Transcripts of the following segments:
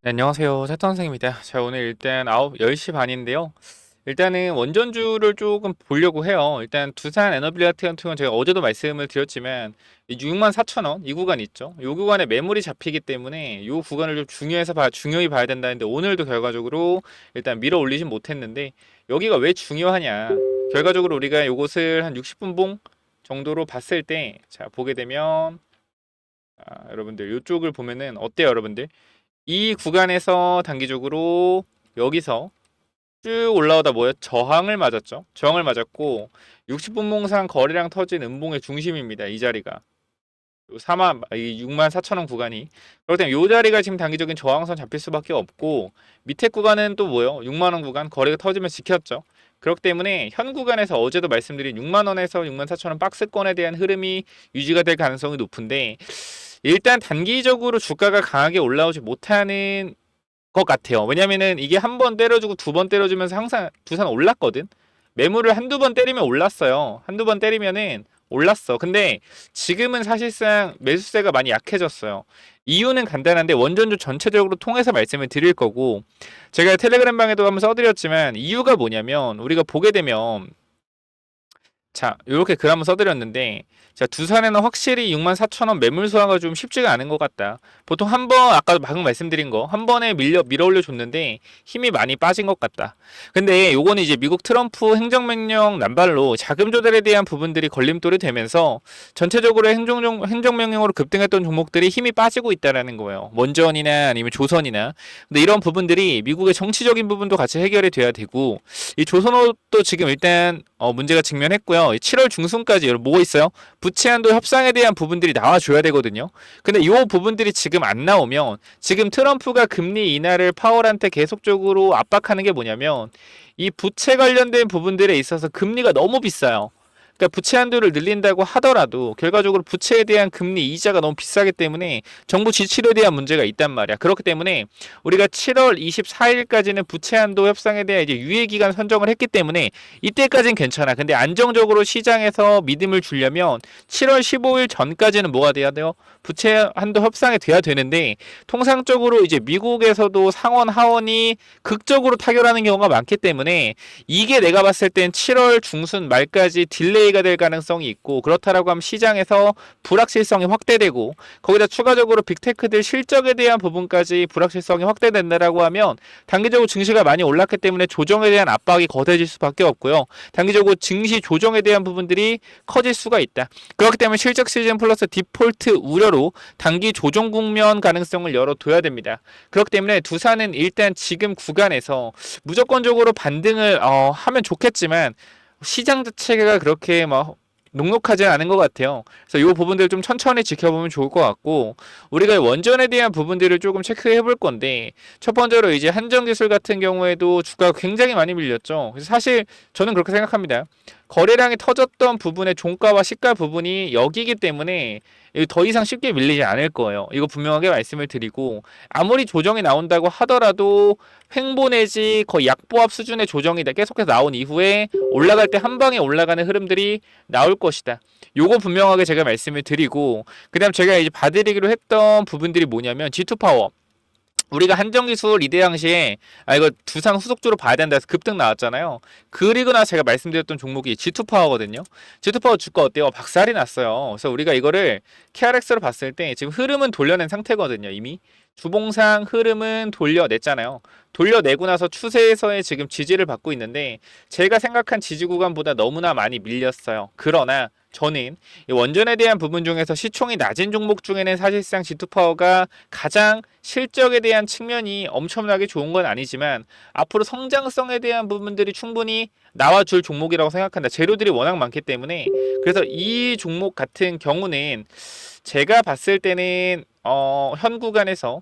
네, 안녕하세요. 세터 선생입니다. 자, 오늘 일단 10시 반인데요. 일단은 원전주를 조금 보려고 해요. 일단 두산 에너빌리아트 같은 경우는 제가 어제도 말씀을 드렸지만 64,000원 이 구간 있죠. 이 구간에 매물이 잡히기 때문에 이 구간을 좀 중요히 봐야 된다는데 오늘도 결과적으로 일단 밀어 올리진 못했는데 여기가 왜 중요하냐. 결과적으로 우리가 이것을 한 60분 봉 정도로 봤을 때 자, 보게 되면 여러분들 이쪽을 보면은 어때요, 여러분들? 이 구간에서 단기적으로 여기서 쭉 올라오다 뭐요? 저항을 맞았죠. 저항을 맞았고 60분봉상 거래량 터진 음봉의 중심입니다. 이 자리가. 64,000원 구간이. 그렇기 때문에 이 자리가 지금 단기적인 저항선 잡힐 수밖에 없고 밑에 구간은 또 뭐요? 6만원 구간 거래가 터지면 지켰죠. 그렇기 때문에 현 구간에서 어제도 말씀드린 6만원에서 64,000원 박스권에 대한 흐름이 유지가 될 가능성이 높은데 일단 단기적으로 주가가 강하게 올라오지 못하는 것 같아요. 왜냐면은 이게 한 번 때려주고 두 번 때려주면서 항상 두산 올랐거든. 매물을 한두 번 때리면 올랐어요. 한두 번 때리면은 올랐어. 근데 지금은 사실상 매수세가 많이 약해졌어요. 이유는 간단한데 원전주 전체적으로 통해서 말씀을 드릴 거고 제가 텔레그램 방에도 한번 써드렸지만 이유가 뭐냐면 우리가 보게 되면 자, 이렇게 글 한번 써드렸는데, 자, 두산에는 확실히 64,000원 매물 소화가 좀 쉽지가 않은 것 같다. 보통 한 번, 아까 방금 말씀드린 거, 한 번에 밀어 올려줬는데 힘이 많이 빠진 것 같다. 근데 요거는 이제 미국 트럼프 행정명령 남발로 자금 조달에 대한 부분들이 걸림돌이 되면서 전체적으로 행정명령으로 급등했던 종목들이 힘이 빠지고 있다라는 거예요. 원전이나 아니면 조선이나. 근데 이런 부분들이 미국의 정치적인 부분도 같이 해결이 돼야 되고, 이 조선업도 지금 일단 문제가 직면했고요. 7월 중순까지 뭐 있어요? 부채 한도 협상에 대한 부분들이 나와줘야 되거든요. 근데 이 부분들이 지금 안 나오면 지금 트럼프가 금리 인하를 파월한테 계속적으로 압박하는 게 뭐냐면 이 부채 관련된 부분들에 있어서 금리가 너무 비싸요. 그러니까 부채 한도를 늘린다고 하더라도 결과적으로 부채에 대한 금리 이자가 너무 비싸기 때문에 정부 지출에 대한 문제가 있단 말이야. 그렇기 때문에 우리가 7월 24일까지는 부채 한도 협상에 대한 이제 유예 기간 선정을 했기 때문에 이때까지는 괜찮아. 근데 안정적으로 시장에서 믿음을 주려면 7월 15일 전까지는 뭐가 돼야 돼요? 부채 한도 협상이 돼야 되는데 통상적으로 이제 미국에서도 상원 하원이 극적으로 타결하는 경우가 많기 때문에 이게 내가 봤을 땐 7월 중순 말까지 딜레이가 될 가능성이 있고 그렇다라고 하면 시장에서 불확실성이 확대되고 거기다 추가적으로 빅테크들 실적에 대한 부분까지 불확실성이 확대된다라고 하면 단기적으로 증시가 많이 올랐기 때문에 조정에 대한 압박이 거세질 수밖에 없고요. 단기적으로 증시 조정에 대한 부분들이 커질 수가 있다. 그렇기 때문에 실적 시즌 플러스 디폴트 우려로 단기 조정 국면 가능성을 열어둬야 됩니다. 그렇기 때문에 두산은 일단 지금 구간에서 무조건적으로 반등을 하면 좋겠지만 시장 자체가 그렇게 막 녹록하지 않은 것 같아요. 그래서 이 부분들 좀 천천히 지켜보면 좋을 것 같고 우리가 원전에 대한 부분들을 조금 체크해 볼 건데 첫 번째로 이제 한정기술 같은 경우에도 주가가 굉장히 많이 밀렸죠. 그래서 사실 저는 그렇게 생각합니다. 거래량이 터졌던 부분의 종가와 시가 부분이 여기기 때문에 더 이상 쉽게 밀리지 않을 거예요. 이거 분명하게 말씀을 드리고 아무리 조정이 나온다고 하더라도 횡보 내지 거의 약보합 수준의 조정이 계속해서 나온 이후에 올라갈 때 한 방에 올라가는 흐름들이 나올 것이다. 요거 분명하게 제가 말씀을 드리고 그다음 제가 이제 봐드리기로 했던 부분들이 뭐냐면 G2 파워 우리가 한정기술 이대 당시에 이거 두산 후속주로 봐야 된다 해서 급등 나왔잖아요. 그리고 나서 제가 말씀드렸던 종목이 G2파워거든요. G2파워 주가 어때요? 박살이 났어요. 그래서 우리가 이거를 KRX로 봤을 때 지금 흐름은 돌려낸 상태거든요. 이미 주봉상 흐름은 돌려냈잖아요. 돌려내고 나서 추세에서의 지금 지지를 받고 있는데 제가 생각한 지지 구간보다 너무나 많이 밀렸어요. 그러나 저는 원전에 대한 부분 중에서 시총이 낮은 종목 중에는 사실상 G2파워가 가장 실적에 대한 측면이 엄청나게 좋은 건 아니지만 앞으로 성장성에 대한 부분들이 충분히 나와줄 종목이라고 생각한다. 재료들이 워낙 많기 때문에 그래서 이 종목 같은 경우는 제가 봤을 때는 현 구간에서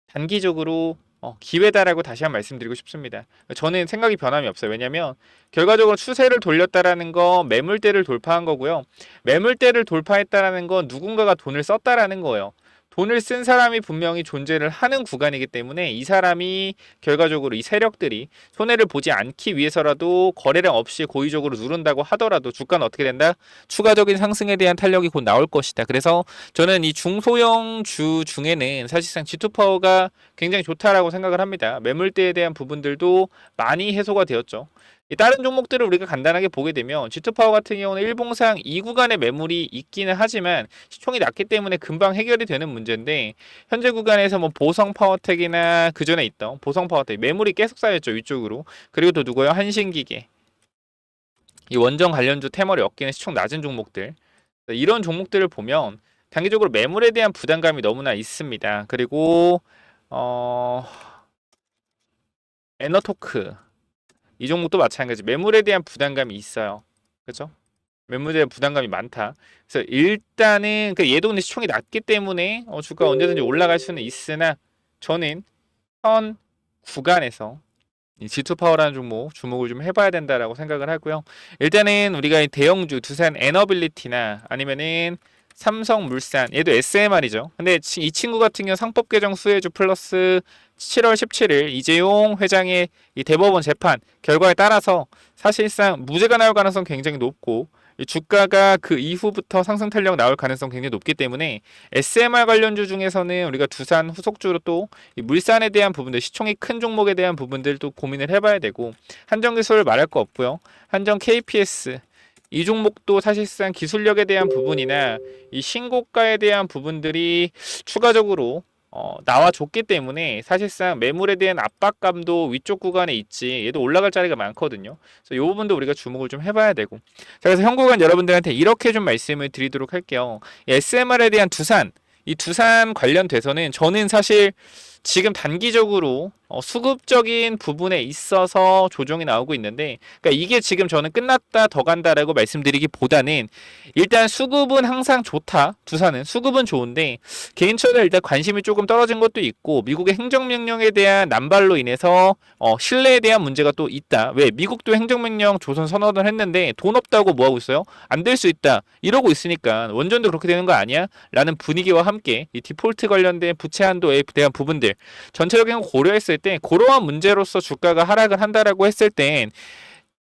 단기적으로 기회다라고 다시 한 번 말씀드리고 싶습니다. 저는 생각이 변함이 없어요. 왜냐하면 결과적으로 추세를 돌렸다라는 건 매물대를 돌파한 거고요. 매물대를 돌파했다라는 건 누군가가 돈을 썼다라는 거예요. 돈을 쓴 사람이 분명히 존재를 하는 구간이기 때문에 이 사람이 결과적으로 이 세력들이 손해를 보지 않기 위해서라도 거래량 없이 고의적으로 누른다고 하더라도 주가는 어떻게 된다? 추가적인 상승에 대한 탄력이 곧 나올 것이다. 그래서 저는 이 중소형 주 중에는 사실상 G2 파워가 굉장히 좋다라고 생각을 합니다. 매물대에 대한 부분들도 많이 해소가 되었죠. 이 다른 종목들을 우리가 간단하게 보게 되면 G2 파워 같은 경우는 일봉상 이 구간에 매물이 있기는 하지만 시총이 낮기 때문에 금방 해결이 되는 문제인데, 현재 구간에서 뭐 보성 파워텍이나 그 전에 있던 보성 파워텍 매물이 계속 쌓였죠, 위쪽으로. 그리고 또 누구요? 한신기계. 이 원전 관련주 태머리 엮이는 시총 낮은 종목들, 이런 종목들을 보면 단기적으로 매물에 대한 부담감이 너무나 있습니다. 그리고 에너토크 이 종목도 마찬가지 매물에 대한 부담감이 있어요. 그렇죠? 매물에 대한 부담감이 많다. 그래서 일단은 얘도 근데 시총이 낮기 때문에 주가 언제든지 올라갈 수는 있으나, 저는 현 구간에서 이 G2 파워라는 종목 주목을 좀 해봐야 된다라고 생각을 하고요. 일단은 우리가 이 대형주 두산 에너빌리티나 아니면은 삼성물산, 얘도 SMR이죠. 근데 이 친구 같은 경우 상법 개정 수혜주 플러스 7월 17일 이재용 회장의 이 대법원 재판 결과에 따라서 사실상 무죄가 나올 가능성 굉장히 높고, 이 주가가 그 이후부터 상승 탄력 나올 가능성 굉장히 높기 때문에 SMR 관련주 중에서는 우리가 두산 후속주로 또 이 물산에 대한 부분들, 시총이 큰 종목에 대한 부분들도 고민을 해봐야 되고, 한정기술을 말할 거 없고요. 한정 KPS 이 종목도 사실상 기술력에 대한 부분이나 이 신고가에 대한 부분들이 추가적으로 나와줬기 때문에 사실상 매물에 대한 압박감도 위쪽 구간에 있지, 얘도 올라갈 자리가 많거든요. 그래서 이 부분도 우리가 주목을 좀 해봐야 되고, 자, 그래서 현 구간 여러분들한테 이렇게 좀 말씀을 드리도록 할게요. SMR에 대한 이 두산 관련돼서는 저는 사실 지금 단기적으로 수급적인 부분에 있어서 조정이 나오고 있는데, 그러니까 이게 지금 저는 끝났다 더 간다라고 말씀드리기보다는 일단 수급은 항상 좋다. 두산은 수급은 좋은데 개인적으로 일단 관심이 조금 떨어진 것도 있고, 미국의 행정명령에 대한 남발로 인해서 신뢰에 대한 문제가 또 있다. 왜? 미국도 행정명령 조선 선언을 했는데 돈 없다고 뭐 하고 있어요? 안 될 수 있다 이러고 있으니까 원전도 그렇게 되는 거 아니야? 라는 분위기와 함께 이 디폴트 관련된 부채 한도에 대한 부분들 전체적인 걸 고려했을 때, 그러한 문제로서 주가가 하락을 한다라고 했을 땐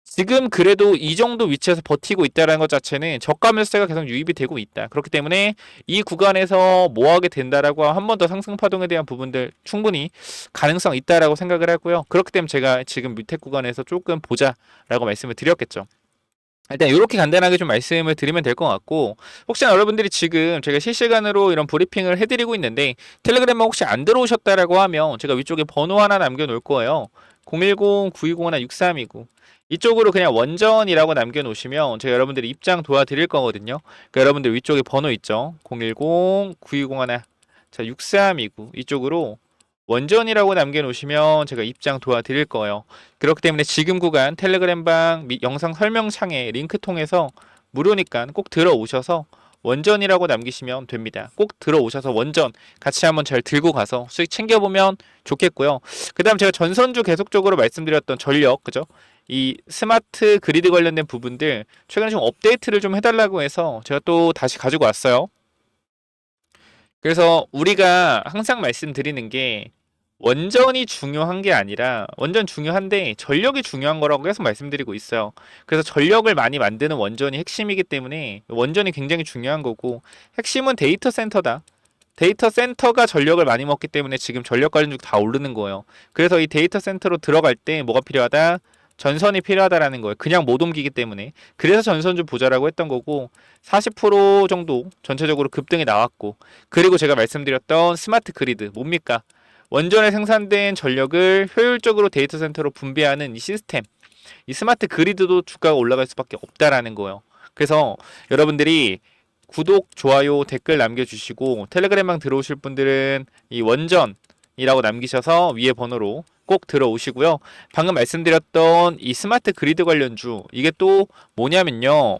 지금 그래도 이 정도 위치에서 버티고 있다는 것 자체는 저가 매수세가 계속 유입이 되고 있다. 그렇기 때문에 이 구간에서 뭐 하게 된다라고 한 번 더 상승 파동에 대한 부분들 충분히 가능성 있다라고 생각을 하고요. 그렇기 때문에 제가 지금 밑에 구간에서 조금 보자라고 말씀을 드렸겠죠. 일단 이렇게 간단하게 좀 말씀을 드리면 될 것 같고, 혹시나 여러분들이 지금 제가 실시간으로 이런 브리핑을 해드리고 있는데 텔레그램만 혹시 안 들어오셨다라고 하면 제가 위쪽에 번호 하나 남겨놓을 거예요. 010-9201-6329 이쪽으로 그냥 원전이라고 남겨놓으시면 제가 여러분들이 입장 도와드릴 거거든요. 그러니까 여러분들 위쪽에 번호 있죠. 010-9201 6329 이쪽으로 원전이라고 남겨놓으시면 제가 입장 도와드릴 거예요. 그렇기 때문에 지금 구간 텔레그램방 및 영상 설명창에 링크 통해서 무료니까 꼭 들어오셔서 원전이라고 남기시면 됩니다. 꼭 들어오셔서 원전 같이 한번 잘 들고 가서 수익 챙겨보면 좋겠고요. 그 다음 제가 전선주 계속적으로 말씀드렸던 전력, 그죠? 이 스마트 그리드 관련된 부분들 최근에 좀 업데이트를 좀 해달라고 해서 제가 또 다시 가지고 왔어요. 그래서 우리가 항상 말씀드리는 게 원전이 중요한 게 아니라, 원전 중요한데 전력이 중요한 거라고 계속 말씀드리고 있어요. 그래서 전력을 많이 만드는 원전이 핵심이기 때문에 원전이 굉장히 중요한 거고, 핵심은 데이터 센터다. 데이터 센터가 전력을 많이 먹기 때문에 지금 전력 관련주 다 오르는 거예요. 그래서 이 데이터 센터로 들어갈 때 뭐가 필요하다? 전선이 필요하다라는 거예요. 그냥 못 옮기기 때문에. 그래서 전선주 보자라고 했던 거고, 40% 정도 전체적으로 급등이 나왔고, 그리고 제가 말씀드렸던 스마트 그리드 뭡니까? 원전에 생산된 전력을 효율적으로 데이터 센터로 분배하는 이 시스템, 이 스마트 그리드도 주가가 올라갈 수밖에 없다라는 거예요. 그래서 여러분들이 구독, 좋아요, 댓글 남겨주시고 텔레그램방 들어오실 분들은 이 원전이라고 남기셔서 위에 번호로 꼭 들어오시고요. 방금 말씀드렸던 이 스마트 그리드 관련주, 이게 또 뭐냐면요,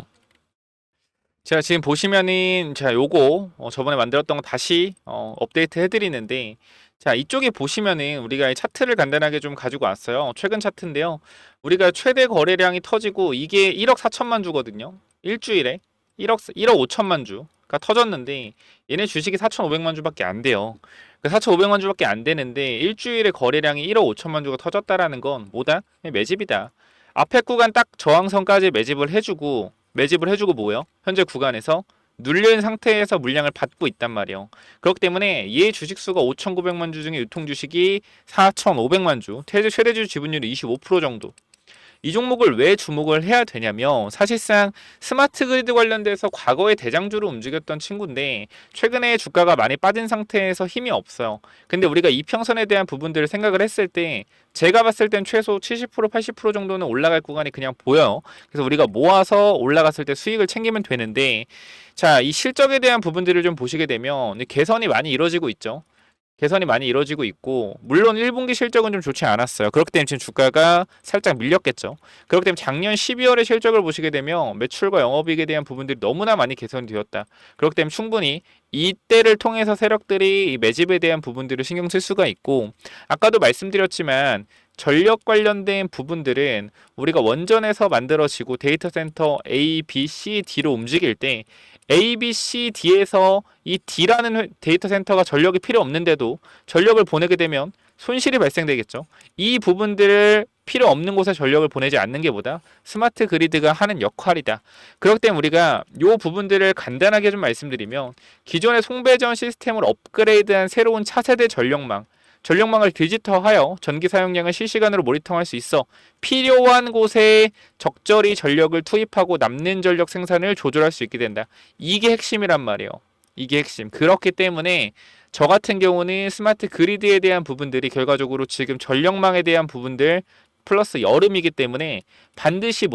제가 지금 보시면은 제가 요거 저번에 만들었던 거 다시 업데이트 해드리는데, 자, 이쪽에 보시면은 우리가 이 차트를 간단하게 좀 가지고 왔어요. 최근 차트인데요. 우리가 최대 거래량이 터지고 이게 1억 4천만 주거든요. 일주일에 1억 5천만 주. 터졌는데 얘네 주식이 4,500만 주밖에 안 돼요. 4,500만 주밖에 안 되는데 일주일에 거래량이 1억 5천만 주가 터졌다라는 건 뭐다? 그냥 매집이다. 앞에 구간 딱 저항선까지 매집을 해주고 뭐예요? 현재 구간에서 눌려있는 상태에서 물량을 받고 있단 말이에요. 그렇기 때문에 얘 주식수가 5,900만 주 중에 유통 주식이 4,500만 주, 최대주 지분율이 25% 정도. 이 종목을 왜 주목을 해야 되냐면 사실상 스마트 그리드 관련돼서 과거에 대장주로 움직였던 친구인데 최근에 주가가 많이 빠진 상태에서 힘이 없어요. 근데 우리가 이평선에 대한 부분들을 생각을 했을 때 제가 봤을 땐 최소 70% 80% 정도는 올라갈 구간이 그냥 보여요. 그래서 우리가 모아서 올라갔을 때 수익을 챙기면 되는데 자, 이 실적에 대한 부분들을 좀 보시게 되면 개선이 많이 이루어지고 있죠. 개선이 많이 이루어지고 있고 물론 1분기 실적은 좀 좋지 않았어요. 그렇기 때문에 지금 주가가 살짝 밀렸겠죠. 그렇기 때문에 작년 12월의 실적을 보시게 되면 매출과 영업이익에 대한 부분들이 너무나 많이 개선이 되었다. 그렇기 때문에 충분히 이때를 통해서 세력들이 이 매집에 대한 부분들을 신경 쓸 수가 있고 아까도 말씀드렸지만 전력 관련된 부분들은 우리가 원전에서 만들어지고 데이터 센터 A, B, C, D로 움직일 때 A, B, C, D에서 이 D라는 데이터 센터가 전력이 필요 없는데도 전력을 보내게 되면 손실이 발생되겠죠. 이 부분들을 필요 없는 곳에 전력을 보내지 않는 게 보다 스마트 그리드가 하는 역할이다. 그렇기 때문에 우리가 이 부분들을 간단하게 좀 말씀드리면 기존의 송배전 시스템을 업그레이드한 새로운 차세대 전력망을 디지털하여 전기 사용량을 실시간으로 모니터할 수 있어 필요한 곳에 적절히 전력을 투입하고 남는 전력 생산을 조절할 수 있게 된다. 이게 핵심이란 말이에요. 이게 핵심. 그렇기 때문에 저 같은 경우는 스마트 그리드에 대한 부분들이 결과적으로 지금 전력망에 대한 부분들 플러스 여름이기 때문에 반드시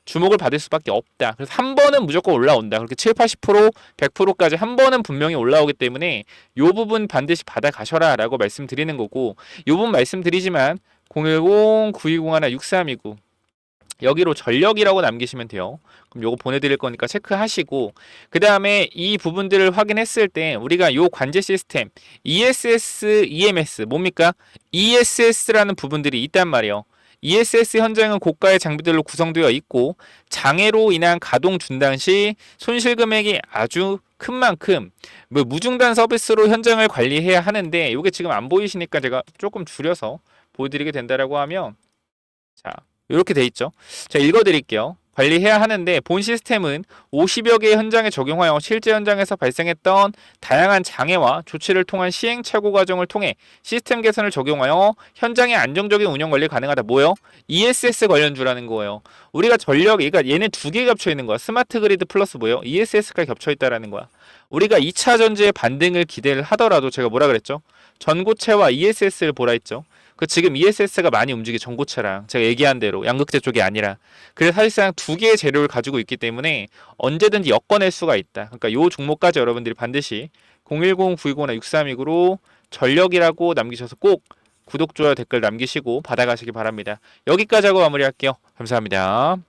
주목을 받을 수밖에 없다. 그래서 한 번은 무조건 올라온다. 그렇게 7, 80%, 100%까지 한 번은 분명히 올라오기 때문에 이 부분 반드시 받아가셔라 라고 말씀드리는 거고 이 부분 말씀드리지만 010-9201-6329 여기로 전력이라고 남기시면 돼요. 그럼 요거 보내드릴 거니까 체크하시고 그 다음에 이 부분들을 확인했을 때 우리가 요 관제 시스템 ESS, EMS 뭡니까? ESS라는 부분들이 있단 말이에요. ESS 현장은 고가의 장비들로 구성되어 있고 장애로 인한 가동 중단 시 손실 금액이 아주 큰 만큼 무중단 서비스로 현장을 관리해야 하는데 이게 지금 안 보이시니까 제가 조금 줄여서 보여드리게 된다라고 하면 자 이렇게 돼 있죠. 자 읽어드릴게요. 관리해야 하는데 본 시스템은 50여 개의 현장에 적용하여 실제 현장에서 발생했던 다양한 장애와 조치를 통한 시행착오 과정을 통해 시스템 개선을 적용하여 현장의 안정적인 운영 관리 가능하다. 뭐예요? ESS 관련주라는 거예요. 우리가 그러니까 얘네 두 개 겹쳐 있는 거야. 스마트 그리드 플러스 뭐예요? ESS가 겹쳐 있다라는 거야. 우리가 2차 전지의 반등을 기대를 하더라도 제가 뭐라 그랬죠? 전고체와 ESS를 보라 했죠. 지금 ESS가 많이 움직이 전고체랑 제가 얘기한 대로 양극재 쪽이 아니라 그래서 사실상 두 개의 재료를 가지고 있기 때문에 언제든지 엮어낼 수가 있다. 그러니까 요 종목까지 여러분들이 반드시 010-920-6329로 전력이라고 남기셔서 꼭 구독, 좋아요, 댓글 남기시고 받아가시기 바랍니다. 여기까지 하고 마무리할게요. 감사합니다.